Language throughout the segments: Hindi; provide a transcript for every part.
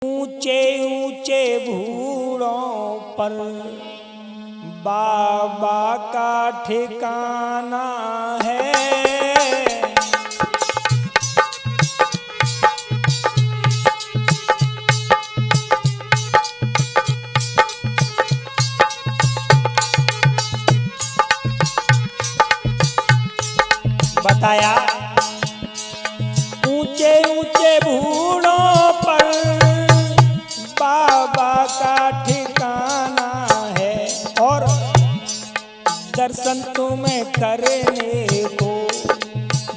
ऊंचे ऊंचे भूरों पर बाबा का ठिकाना है। बताया ऊंचे ऊंचे भूरों पर बाबा का ठिकाना है और दर्शन तुम्हें करने को,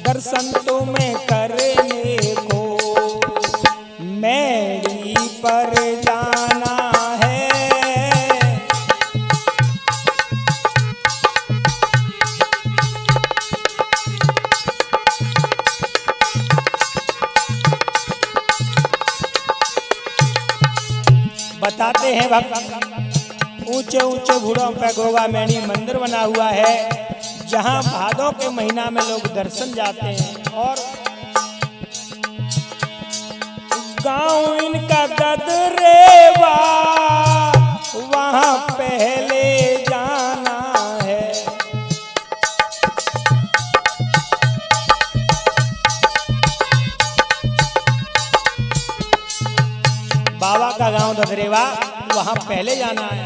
दर्शन तुम्हें करने को मैड़ी पर जाना है। बताते हैं भक्त ऊंचे ऊंचे भूरों पे गोगा मैणी मंदिर बना हुआ है, जहां भादों के महीना में लोग दर्शन जाते हैं। और गांव इनका गदरेवा, वहां पहले जाना है। बाबा का गांव गदरेवा, वहां पहले जाना है।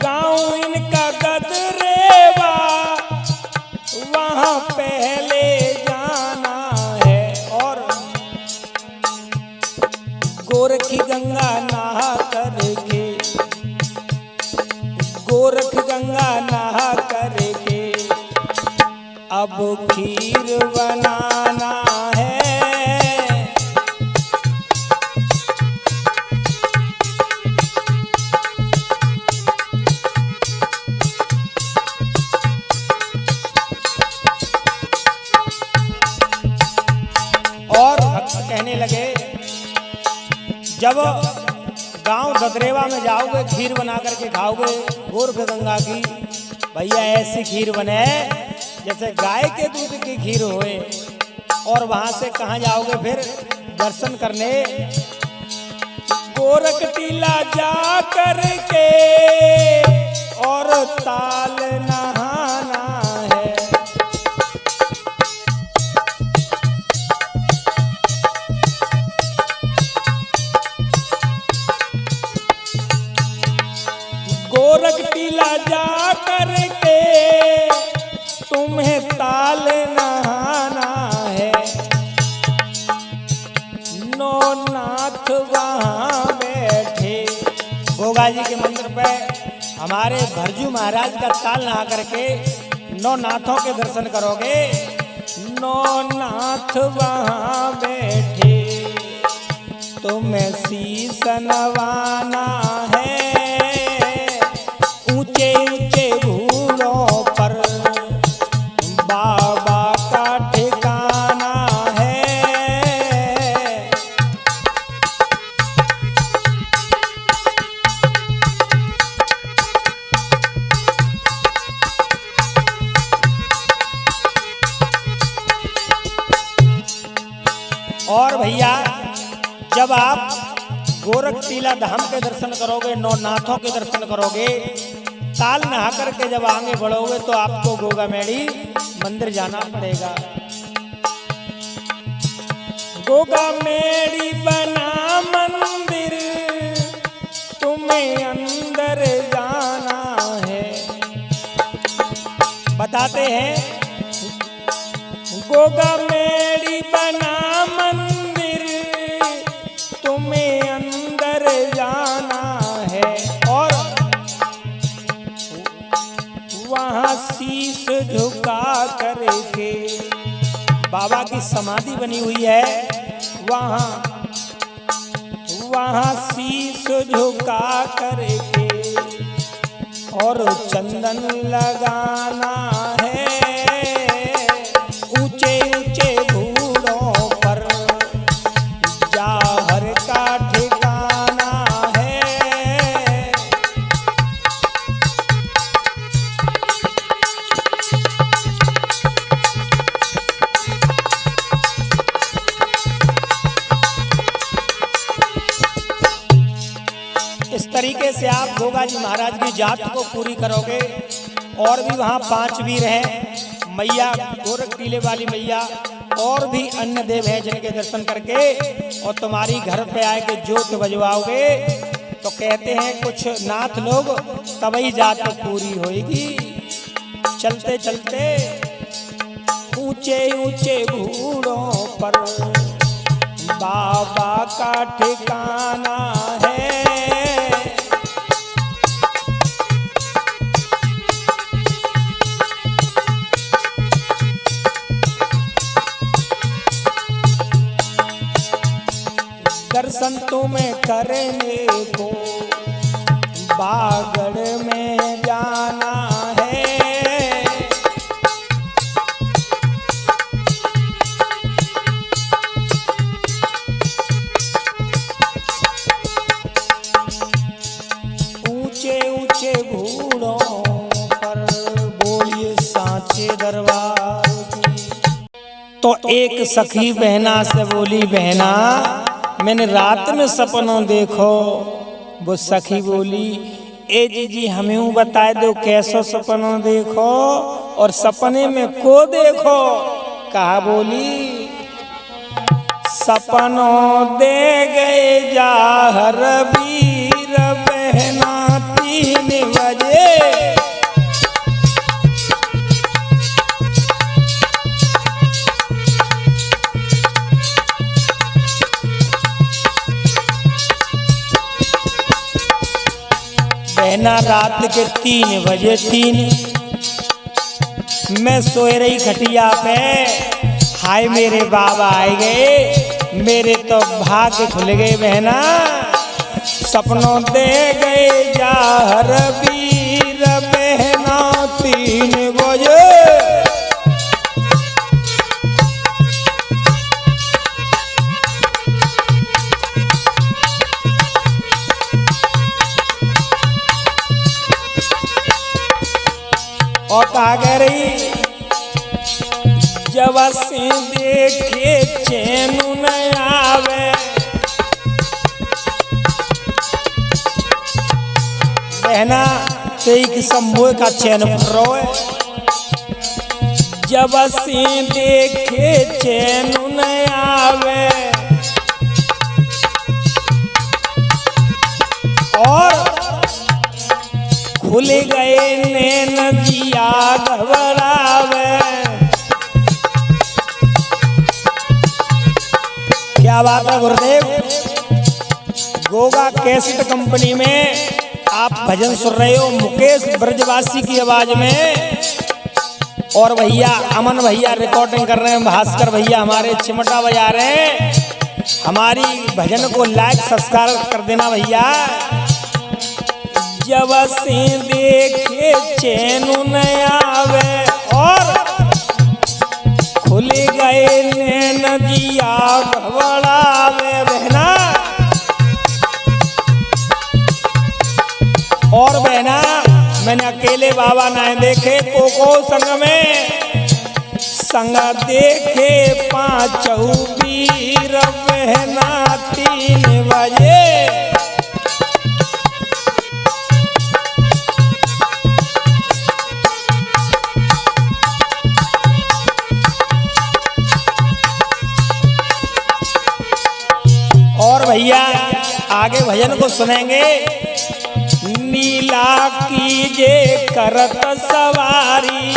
गांव इनका गदरेवा, वहां पहले जाना है। और गोरखी गंगा नहा करके, गोरख गंगा नहा करके अब खीर बनाना है। और भक्त कहने लगे, जब गांव गदरेवा में जाओगे खीर बना करके खाओगे गोरख गंगा की, भैया ऐसी खीर बने जैसे गाय के दूध की खीर होए। और वहां से कहाँ जाओगे फिर दर्शन करने? गोरख टीला जा करके और ताल नहाना है। गोरख टीला जा करके तुम्हें ताल नहाना है। नो नाथ वहां बैठे, गोगा जी के मंदिर पे हमारे भरजू महाराज का ताल नहा करके नौ नाथों के दर्शन करोगे। नौ नाथ वहां बैठे तुम्हें शीश नवाना है। ऊंचे ऊंचे भूरों पर बाबा का ठिकाना है। और भैया जब आप गोरख टीला धाम के दर्शन करोगे, नौ नाथों के दर्शन करोगे, ताल नहा करके जब आगे बढ़ोगे तो आपको गोगा मैणी मंदिर जाना पड़ेगा। गोगा मैणी बना मंदिर, तुम्हें अंदर जाना है। बताते हैं गोगा मैणी बना मंदिर, तुम्हें अंदर जाना है। और वहां शीश झुका करके बाबा की समाधि बनी हुई है, वहां शीश झुका करके और चंदन लगाना है। ऊंचे ऊंचे भूरों पर जाहर का ठिकाना है। इस तरीके से आप गोगा जी महाराज की जात को पूरी करोगे। और भी वहाँ 5 वीर हैं, मैया गोरख टीले वाली मैया और भी अन्य देव हैं जिनके दर्शन करके और तुम्हारी घर पे आए के जोत बजवाओगे तो कहते हैं कुछ नाथ लोग तभी जात पूरी होगी। चलते चलते ऊंचे ऊंचे घूड़ों पर बाबा का ठिकाना है। दर्शन तुम्हें करने को बागड़ में जाना है। ऊंचे ऊंचे घोड़ों पर बोलिए सांचे दरबार की। तो एक सखी बहना से बोली, बहना मैंने रात में सपनों देखो। वो सखी बोली, ए जी हमें बताए दो कैसो सपनों देखो और सपने में को देखो। कहा बोली, सपनों दे गए जाहर वीर बहना 3 बजे। बहना रात के 3 बजे 3 मैं सोए रही खटिया पे, हाय मेरे बाबा आए गए, मेरे तो भाग्य खुल गए। बहना सपनों दे गए जाहर वीर बहना 3 बजे। और कहा कह रही, जब से देखे चैन न आवे। बहना तेई शंभू का चैन रोए। जब से देखे चैन न आवे और खुल गए नैन जिया घबरावे। क्या बात है गुरुदेव। गोगा कैसेट कंपनी में आप भजन सुन रहे हो मुकेश ब्रजवासी की आवाज में, और भैया अमन भैया रिकॉर्डिंग कर रहे हैं, भास्कर भैया हमारे चिमटा बजा रहे हैं। हमारी भजन को लाइक सब्सक्राइब कर देना भैया। जब से देखे चैन न आवे और खुल गए नैन जिया घबरावे। बहना और बहना मैंने अकेले बाबा ना देखे, कोको संग में संग देखे 5 वीर बहना 3 बजे। और भैया आगे भजन को सुनेंगे। नीला कीजे करत सवारी,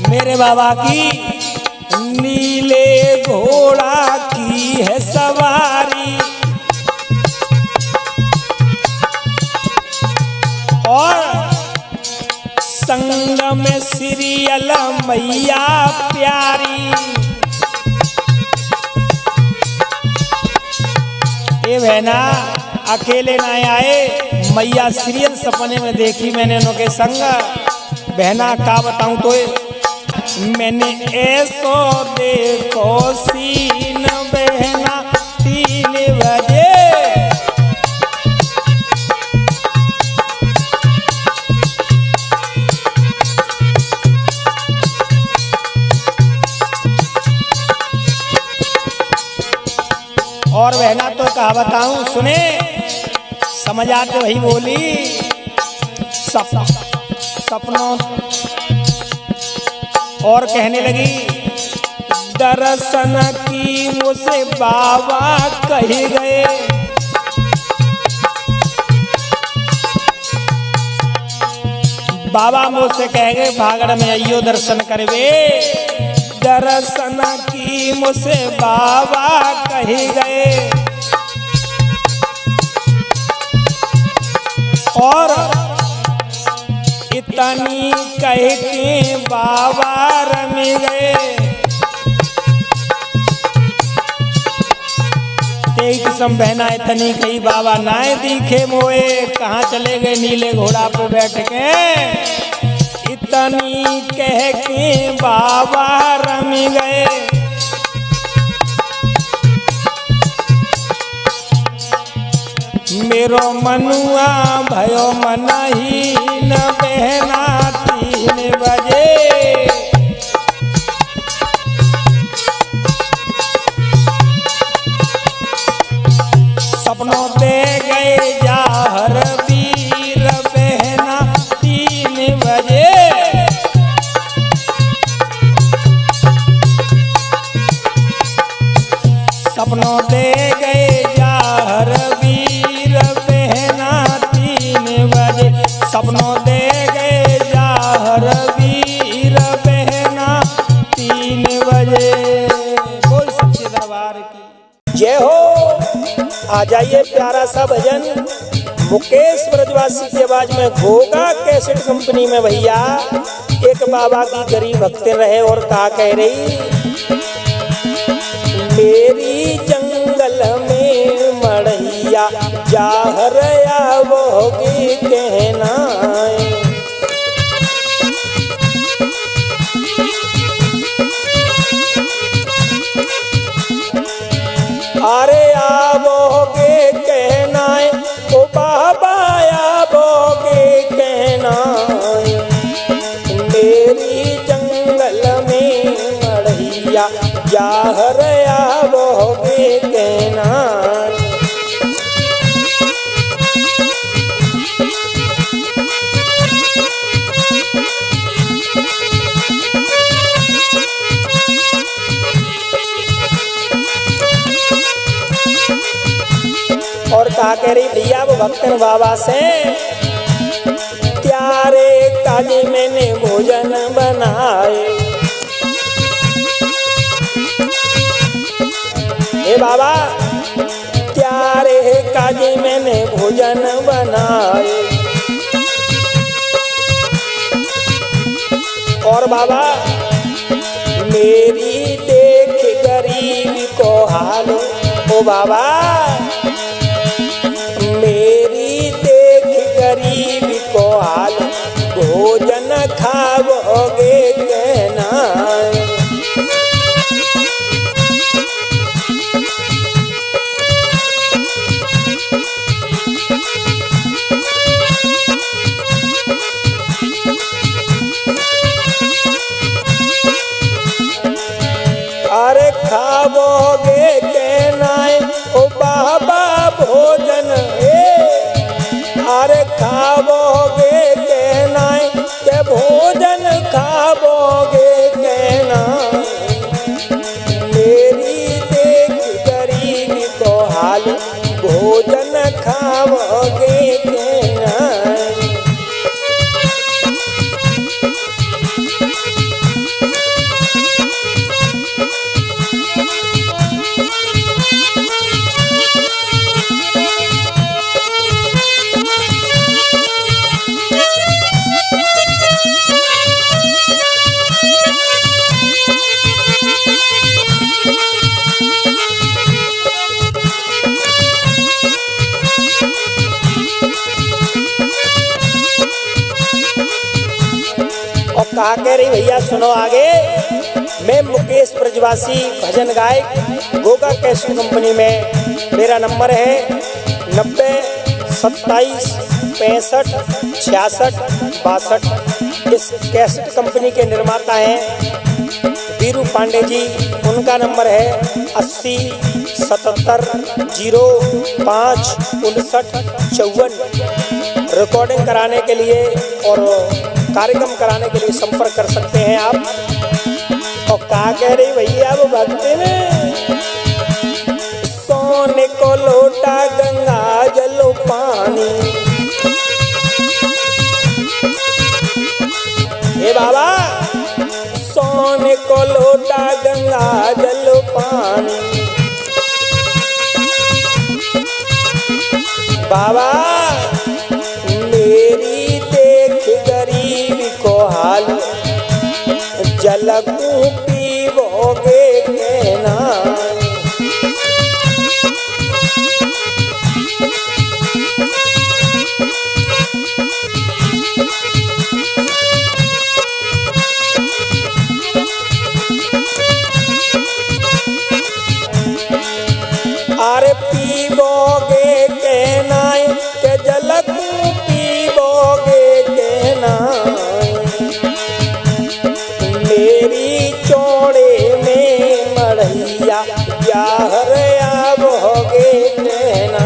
मेरे बाबा की नीले घोड़ा की है सवारी। और संग में सीरियल मैया प्यारी। ए बहना अकेले ना आए, मैया सीरियल सपने में देखी मैंने उनके संग। बहना का बताऊं तो मैंने ऐसो देखो सीन बहना 3 बजे। और बहना तो कहा बताऊं सुने, समझ आते वही बोली। सपनों और कहने लगी, दर्शन की मुझसे बाबा कही गए, बाबा मुझसे कह गए भागड़ में आइयो दर्शन करवे। दर्शन की मुझसे बाबा कही गए और इतनी कह के बाबा रम गए। तेई किस्म बहना इतनी कही बाबा नाय दिखे मोए, कहाँ चले गए नीले घोड़ा पे बैठ के। इतनी कह के बाबा रम गए। मेरो मनुआ भयो मनहीन बहना 3 बजे। सपनों दे गए जाहर वीर बहना 3 बजे। सपनों दे गए जाहर वीर बहना 3 बजे। सपनों दे गए जाहर वीर बहना 3 बजे। बोल सच्चे दरबार की जय हो। आ जाइए प्यारा सा भजन मुकेश ब्रजवासी की आवाज में घोगा कैसेट कंपनी में भैया। एक बाबा की गरीब भक्ति रहे और कहा कह रही, मेरी जंगल में मड़ैया जाहर आवोगी कहना। अरे आवोगे कहना, ओ बाबा आवोगे कहना। मेरी जंगल में मड़ैया जाहर आवोगे कहना। और कहा कह रही भैया वो भक्तन बाबा से, त्यारे काजी मैंने भोजन बनाए। हे बाबा त्यारे काजी मैंने भोजन बनाए। और बाबा मेरी देख गरीब को हाल, ओ बाबा मेरी देख गरीब को हाल, भोजन खाओगे कहना। अरे खाओगे कहना, ओ बाबा भोजन। अरे खाओगे कहना के भोजन खाओगे कहना। मेरी देख गरीब को हाल, भोजन खाओगे कहना। कहा कह रही भैया सुनो आगे। मैं मुकेश ब्रजवासी भजन गायक घोगा कैसेट कंपनी में। मेरा नंबर है 90 27 65 66 62। इस कैसेट कंपनी के निर्माता हैं वीरू पांडे जी, उनका नंबर है 80 77 05 59 54। रिकॉर्डिंग कराने के लिए और कार्यक्रम कराने के लिए संपर्क कर सकते हैं आप। और क्या कह रही भैया वो भक्ति में, सोने को लोटा गंगा जलो पानी, हे बाबा सोने को लोटा गंगा जलो पानी, बाबा मेरी देख गरीब को हाल, जलकू पीबोगे कहना, अरे पीबोगे कहना के जलकू पीबोगे कहना, मेरी चौड़े में मढ़ैया ब्याहर आवोगे कहना।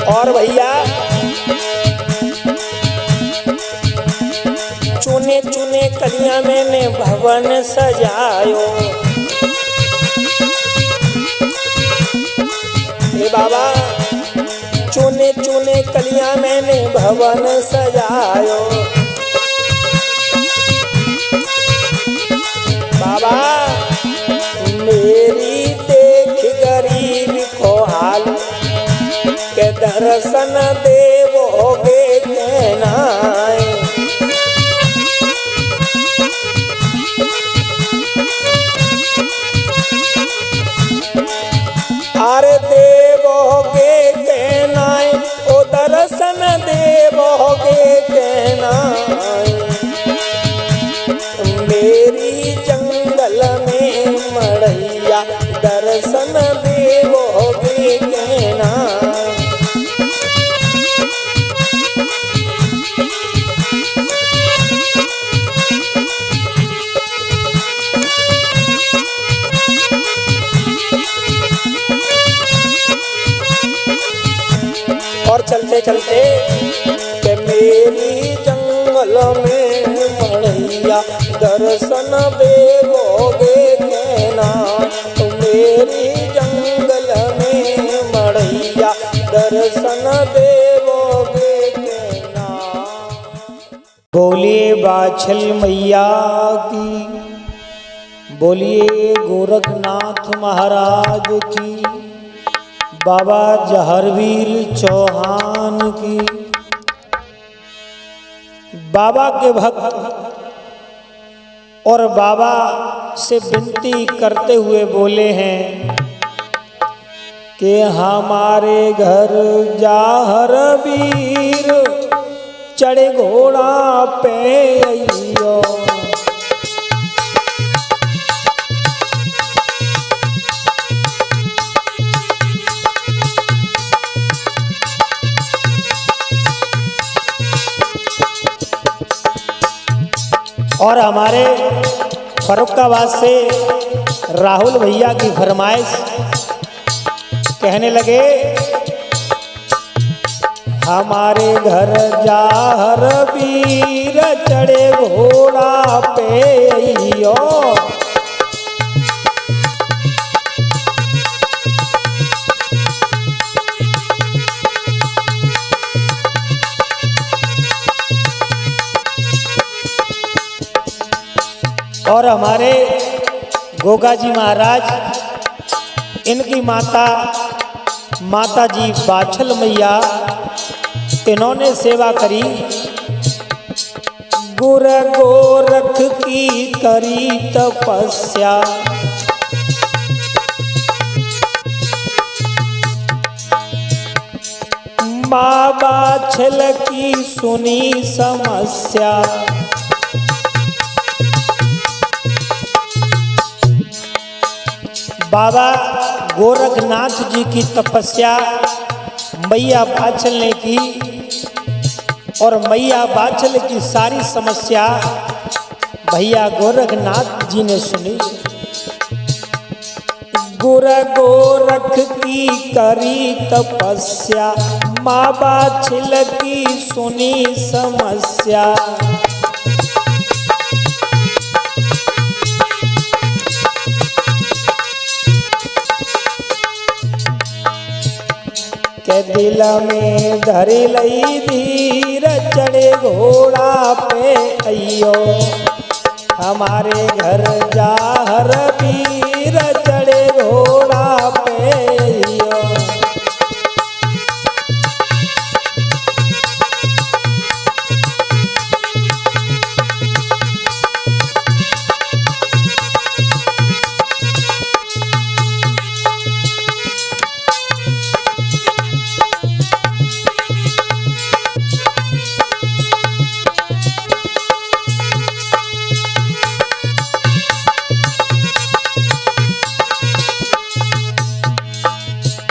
और भैया चुने चुने कलियां मैंने भवन सजायो, हे बाबा चुने चुने कलियां मैंने भवन सजायो, बाबा मेरी देख गरीब को हाल, के दर्शन देवोगे कहना, अरे देवोगे कहना ओ दर्शन देवोगे कहना, मेरी जंगल में मढ़ैया दर्शन देवोगे कहना। और चलते चलते के मेरी जंगल में मढ़ैया दर्शन देवोगे कहना, मेरी जंगल में मढ़ैया दर्शन देवोगे कहना। बोलिए बाछल मैया की, बोलिए गोरखनाथ महाराज की, बाबा जहरवीर चौहान की। बाबा के भक्त और बाबा से विनती करते हुए बोले हैं कि हमारे घर जहरवीर चढ़े घोड़ा पे अइयो, और हमारे फर्रुखाबाद से राहुल भैया की फरमाइश कहने लगे, हमारे घर जहरवीर चढ़े घोड़ा पे अइयो, और हमारे गोगा जी महाराज, इनकी माता जी बाछल मैया, इन्होंने सेवा करी, गुर गोरख की करी तपस्या, माँ बाछल की सुनी समस्या, बाबा गोरखनाथ जी की तपस्या मैया बाछल ने की और मैया बाछल की सारी समस्या भैया गोरखनाथ जी ने सुनी। गोरख की करी तपस्या, माँ बाछल की सुनी समस्या। के दिल में धरी लई धीर, चढ़े घोड़ा पे अइयो, हमारे घर जाहर वीर, चढ़े घोड़ा पे अइयो।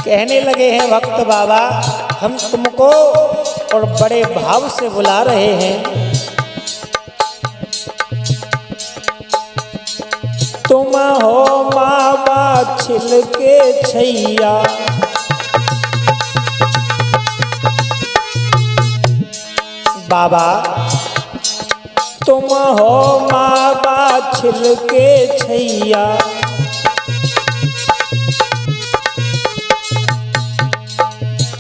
कहने लगे हैं भक्त बाबा, हम तुमको और बड़े भाव से बुला रहे हैं। तुम हो माँ बाछल के छैया, बाबा तुम हो माँ बाछल के छैया।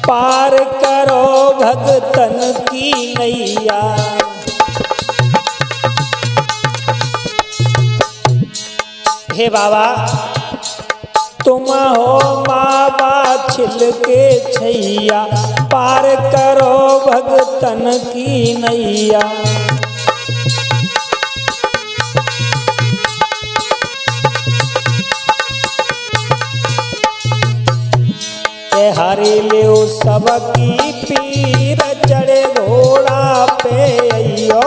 पार करो भगतन की नैया। हे बाबा तुम हो माँ बाछल के छैया, पार करो भगतन की नैया। हरि लियो सबकी पीर, चढ़े घोड़ा पे अइयो,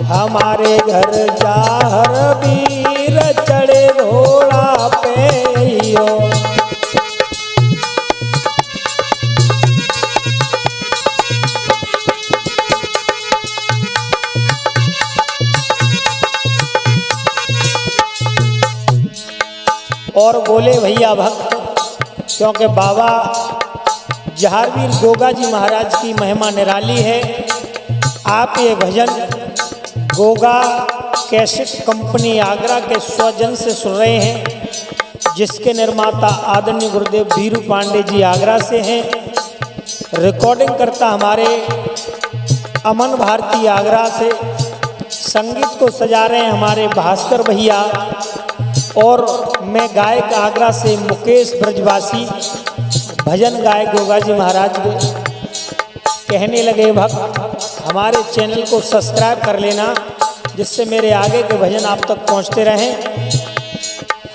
हमारे घर जाहर वीर, चढ़े घोड़ा पे अइयो। और बोले भैया भक्त, क्योंकि बाबा जहारवीर गोगा जी महाराज की महिमा निराली है। आप ये भजन गोगा कैसेट कंपनी आगरा के स्वजन से सुन रहे हैं, जिसके निर्माता आदरणीय गुरुदेव बीरू पांडे जी आगरा से हैं। रिकॉर्डिंग करता हमारे अमन भारती आगरा से। संगीत को सजा रहे हैं हमारे भास्कर भैया, और मैं गायक आगरा से मुकेश ब्रजवासी, भजन गायक गोगा जी महाराज के। कहने लगे भक्त, हमारे चैनल को सब्सक्राइब कर लेना, जिससे मेरे आगे के भजन आप तक पहुंचते रहें।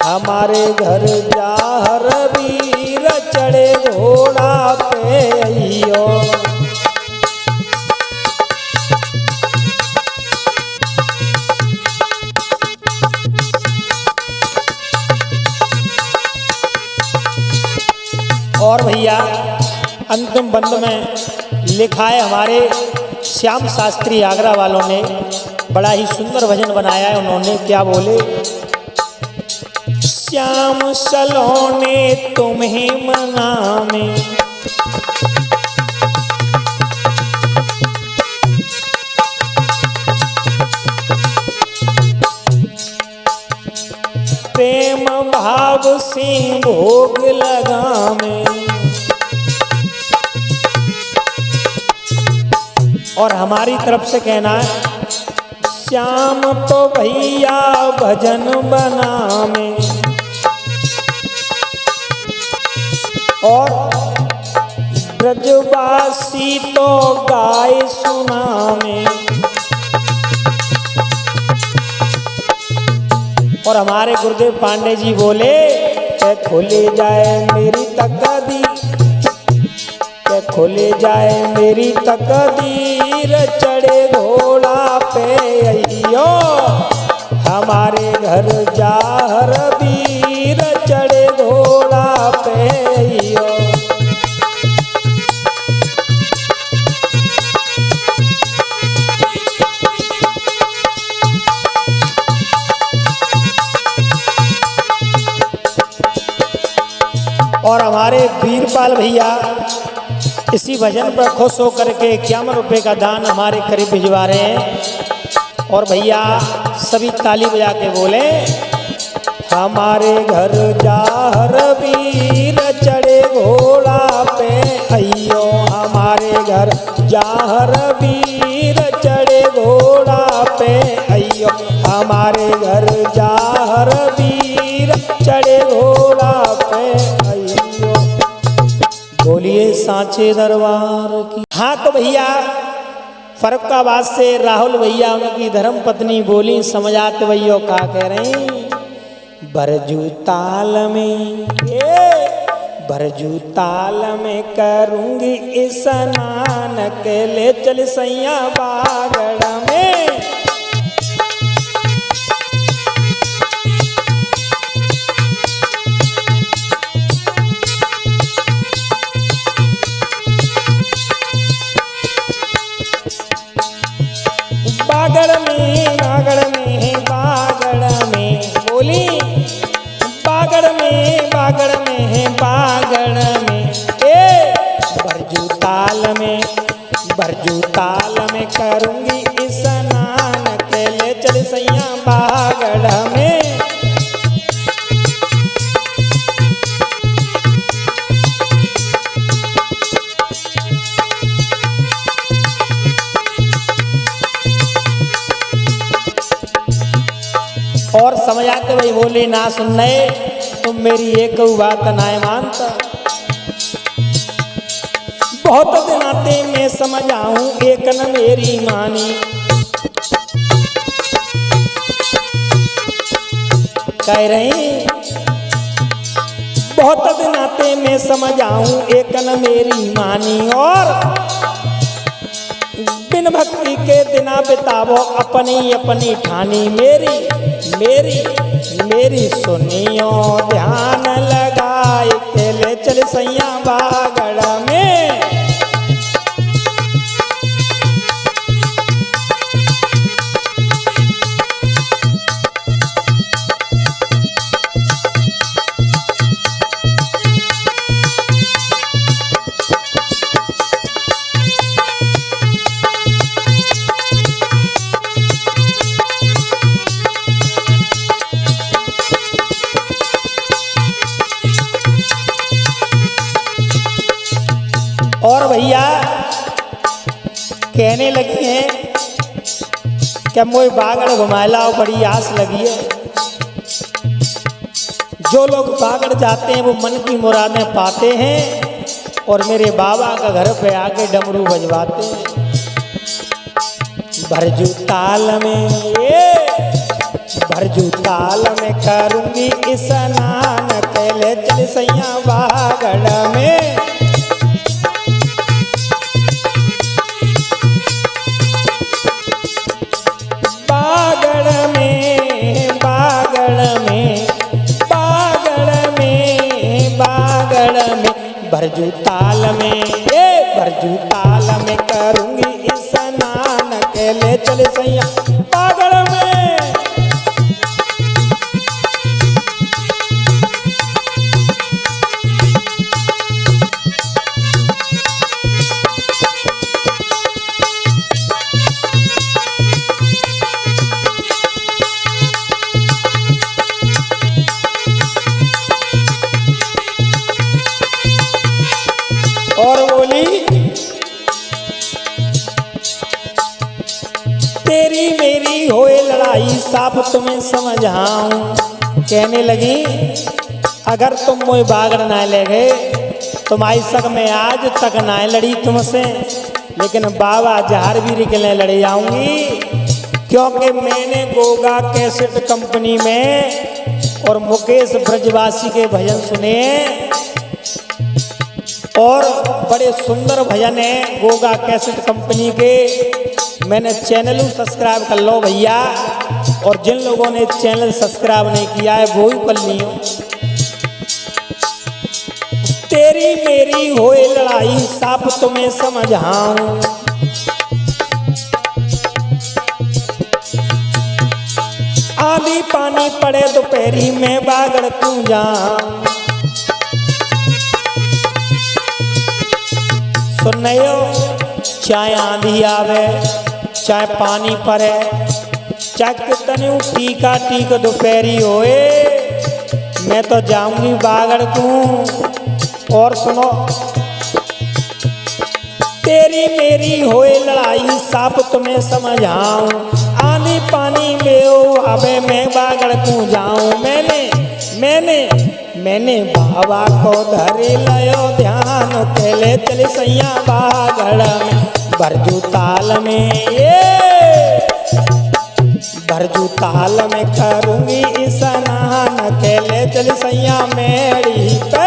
हमारे घर जाहर वीर, चढ़े घोड़ा पे अइयो। और भैया अंतिम बंद में लिखा है हमारे श्याम शास्त्री आगरा वालों ने, बड़ा ही सुंदर भजन बनाया है उन्होंने। क्या बोले? श्याम सलोने तुम्हें मनावे, प्रेम भाव से भोग लगावे। और हमारी तरफ से कहना है, श्याम तो भैया भजन बनावे, और ब्रजवासी तो गाय सुनावे। और हमारे गुरुदेव पांडे जी बोले, खुले जाए मेरी तकदीर, खुले जाए मेरी तकदीर, चढ़े घोड़ा पे अइयो, हमारे घर जाहर वीर, चढ़े और हमारे वीरपाल भैया इसी भजन पर खुश होकर के 51 रुपये का दान हमारे करीब भिजवा रहे हैं। और भैया सभी ताली बजा के बोले, हमारे घर जाहर वीर चढ़े घोड़ा पे अयो, हमारे घर जाहर वीर चढ़े घोड़ा पे अयो, हमारे घर जाहर वीर चढ़े घोड़ा पे अयो। बोलिए सांचे दरबार की। हाँ तो भैया फरुखाबाद से राहुल भैया उनकी धर्म पत्नी बोली, समझाते भैया क्या कह रहे हैं। भरजू ताल में भरजू ताल में करूंगी स्नान के ले चल सैया बागड़ में। बागड़ में बागड़ में बागड़ में बोली, बागड़ में बागड़ में बागड़ में भरजू ताल में करूंगी स्नान के ले चल सैया बागड़ में। और समझ आते भाई बोले, ना सुनने तुम मेरी एक बात ना मानता। बहुत दिन आते मैं समझ आऊं एक न मेरी मानी। कह रही बहुत दिन आते मैं समझ आऊं एक न मेरी मानी। और बिन भक्ति के दिना बितावो अपनी अपनी ठानी। मेरी मेरी मेरी सुनियो ध्यान लगाए के ले चल सैया बागड़ में। और भैया कहने लगी हैं कि मोई बागड़ घुमाला और बड़ी आस लगी है। जो लोग बागड़ जाते हैं वो मन की मुरादें पाते हैं और मेरे बाबा का घर पे आके डमरू बजवाते हैं। भरजू ताल में करूंगी स्नान के ले चल सैया बागड़ में। भरजू ताल में करूंगी स्नान के ले चल सैया बागड़ में। और बोली, तेरी मेरी होए लड़ाई साफ तुम्हें समझाऊं। कहने लगी, अगर तुम मोए बागड़ ना ले गए तुम्हारी सक में आज तक ना लड़ी तुमसे, लेकिन बाबा जहारवीर के लिए लड़े जाऊंगी। क्योंकि मैंने गोगा कैसेट कंपनी में और मुकेश ब्रजवासी के भजन सुने और बड़े सुंदर भजन है गोगा कैसेट कंपनी के। मैंने चैनल सब्सक्राइब कर लो भैया, और जिन लोगों ने चैनल सब्सक्राइब नहीं किया है वो ही कर लियो। तेरी मेरी होए लड़ाई साफ तुम्हें समझाऊं। आंधी पानी पड़े दोपहरी में बागड़ क्यों जाऊं। सुनयो, चाहे आंधी आवे, चाहे पानी पड़े, चाहे कितनी टीका टीक दोपहरी होए, मैं तो जाऊंगी बागड़ को। और सुनो, तेरी मेरी होए लड़ाई साफ तुम्हें समझाऊं, आंधी पानी में ओ अबे मैं बागड़ को जाऊं। मैंने बाबा को धरी लयो ध्यान, केले चल सैया बागड़ में बरजू ताल में, ये बरजू ताल में करूंगी स्नान, केले चल सैया मेरी पे।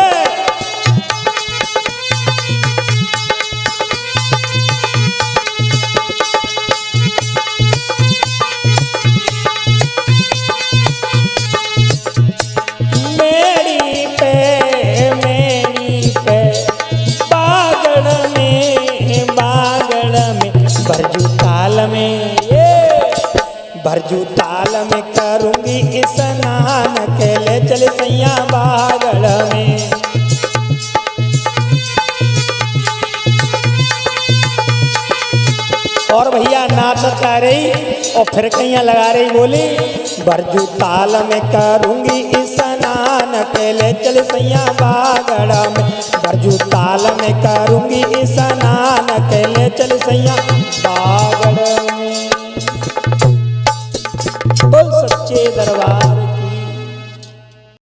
भरजू ताल में करूंगी स्नान, केले चल सैया बागड़ में। और भैया नाचत आ रही और फिर कैया लगा रही, बोली भरजू ताल में करूंगी स्नान, केले चल सैया बागड़ में। भरजू ताल में करूंगी स्नान, केले चल सैया बागड़ में।